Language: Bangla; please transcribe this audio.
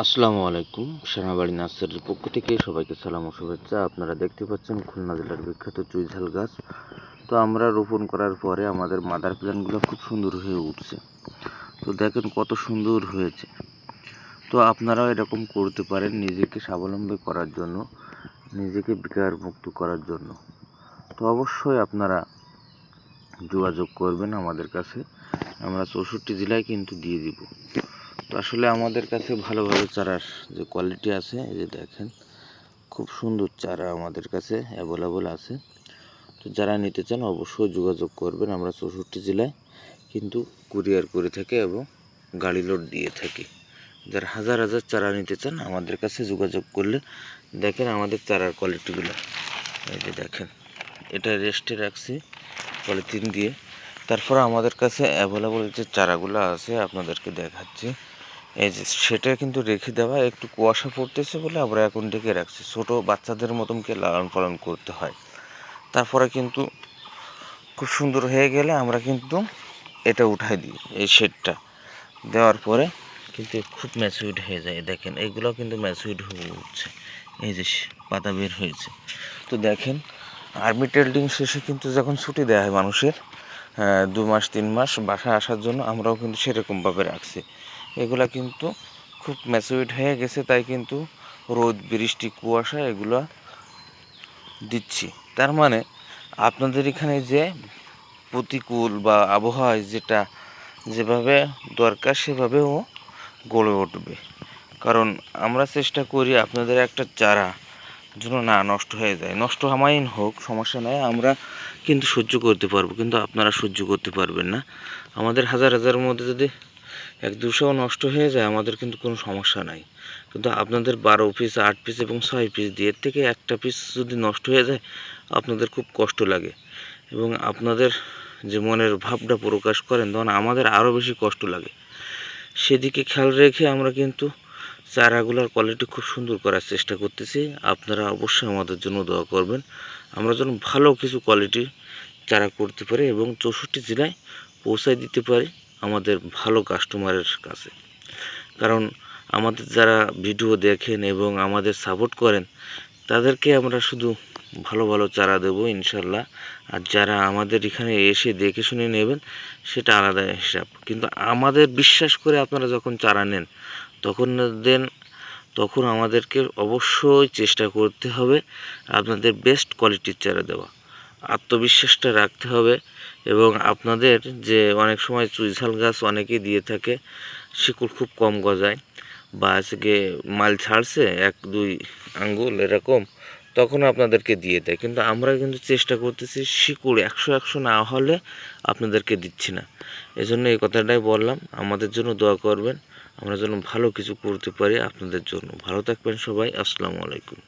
আসসালামু আলাইকুম। সেনাবাড়ি নার্সারির পক্ষ থেকে সবাইকে সালাম ও শুভেচ্ছা। আপনারা দেখতে পাচ্ছেন খুলনা জেলার বিখ্যাত চুইঝাল গাছ। তো আমরা রোপণ করার পরে আমাদের মাদার প্ল্যান্টগুলো খুব সুন্দর হয়ে উঠছে। তো দেখেন কত সুন্দর হয়েছে। তো আপনারাও এরকম করতে পারেন নিজেকে স্বাবলম্বী করার জন্য, নিজেকে বেকার মুক্ত করার জন্য। তো অবশ্যই আপনারা যোগাযোগ করবেন আমাদের কাছে। আমরা 64 জেলায় কিন্তু দিয়ে দিব। তো আসলে আমাদের কাছে ভালোভাবে চারার যে কোয়ালিটি আছে, এই যে দেখেন খুব সুন্দর চারা আমাদের কাছে অ্যাভেলেবল আছে। তো যারা নিতে চান অবশ্যই যোগাযোগ করবেন। আমরা 64 জেলায় কিন্তু কুরিয়ার করে থাকি এবং গাড়ি লোড দিয়ে থাকি। যারা হাজার হাজার চারা নিতে চান আমাদের কাছে যোগাযোগ করলে দেখেন আমাদের চারার কোয়ালিটিগুলো। এই যে দেখেন এটা রেস্টে রাখছি পলিথিন দিয়ে। তারপর আমাদের কাছে অ্যাভেলেবল যে চারাগুলো আছে আপনাদেরকে দেখাচ্ছি। এই যে সেটা কিন্তু রেখে দেওয়া, একটু কুয়াশা পড়তেছে বলে আমরা এখন ঢেকে রাখছি। ছোটো বাচ্চাদের মতনকে লালন পালন করতে হয়। তারপরে কিন্তু খুব সুন্দর হয়ে গেলে আমরা কিন্তু এটা উঠাই দিই। এই শেডটা দেওয়ার পরে কিন্তু খুব ম্যাচিউরড হয়ে যায়। দেখেন এইগুলো কিন্তু ম্যাচিউরড হয়ে উঠছে। এই যে পাতা বের হয়েছে। তো দেখেন আর্মি ট্রেনিং শেষে কিন্তু যখন ছুটি দেওয়া হয় মানুষের 2 মাস 3 মাস বাসায় আসার জন্য, আমরাও কিন্তু সেরকমভাবে রাখছি। এগুলা কিন্তু খুব ম্যাচিউরড হয়ে গেছে, তাই কিন্তু রোদ বৃষ্টি কুয়াশা এগুলো দিচ্ছি। তার মানে আপনাদের এখানে যে প্রতিকূল বা আবহাওয়ায় যেভাবে দরকার সেভাবেও গড়ে উঠবে। কারণ আমরা চেষ্টা করি আপনাদের একটা চারা যেন না নষ্ট হয়ে যায়। নষ্ট হামাইন হোক সমস্যা নাই, আমরা কিন্তু সহ্য করতে পারবো, কিন্তু আপনারা সহ্য করতে পারবেন না। আমাদের হাজার হাজারের মধ্যে যদি 1-200 নষ্ট হয়ে যায় আমাদের কিন্তু কোনো সমস্যা নাই। কিন্তু আপনাদের 12 পিস 8 পিস এবং 6 পিস দিয়ে থেকে একটা পিস যদি নষ্ট হয়ে যায় আপনাদের খুব কষ্ট লাগে এবং আপনাদের যে মনের ভাবটা প্রকাশ করেন তখন আমাদের আরও বেশি কষ্ট লাগে। সেদিকে খেয়াল রেখে আমরা কিন্তু চারাগুলোর কোয়ালিটি খুব সুন্দর করার চেষ্টা করতেছি। আপনারা অবশ্যই আমাদের জন্য দোয়া করবেন, আমরা যেন ভালো কিছু কোয়ালিটি চারা করতে পারি এবং 64 জেলায় পৌঁছায় দিতে পারি আমাদের ভালো কাস্টমারের কাছে। কারণ আমাদের যারা ভিডিও দেখেন এবং আমাদের সাপোর্ট করেন তাদেরকে আমরা শুধু ভালো ভালো চারা দেবো ইনশাল্লাহ। আর যারা আমাদের এখানে এসে দেখে শুনে নেবেন সেটা আলাদা হিসাব। কিন্তু আমাদের বিশ্বাস করে আপনারা যখন চারা নেন তখন আমাদেরকে অবশ্যই চেষ্টা করতে হবে আপনাদের বেস্ট কোয়ালিটির চারা দেওয়া। আত্মবিশ্বাসটা রাখতে হবে এবং আপনাদের যে অনেক সময় চুইঝাল গাছ অনেকেই দিয়ে থাকে শিকড় খুব কম গজায় বা আজকে মাল ছাড়ছে 1-2 আঙ্গুল এরকম, তখন আপনাদেরকে দিয়ে দেয়। কিন্তু আমরা কিন্তু চেষ্টা করতেছি শিকড় 100 না হলে আপনাদেরকে দিচ্ছি না। এজন্য এই কথাটাই বললাম, আমাদের জন্য দোয়া করবেন, আমরা যেন ভালো কিছু করতে পারি আপনাদের জন্য। ভালো থাকবেন সবাই। আসসালামু আলাইকুম।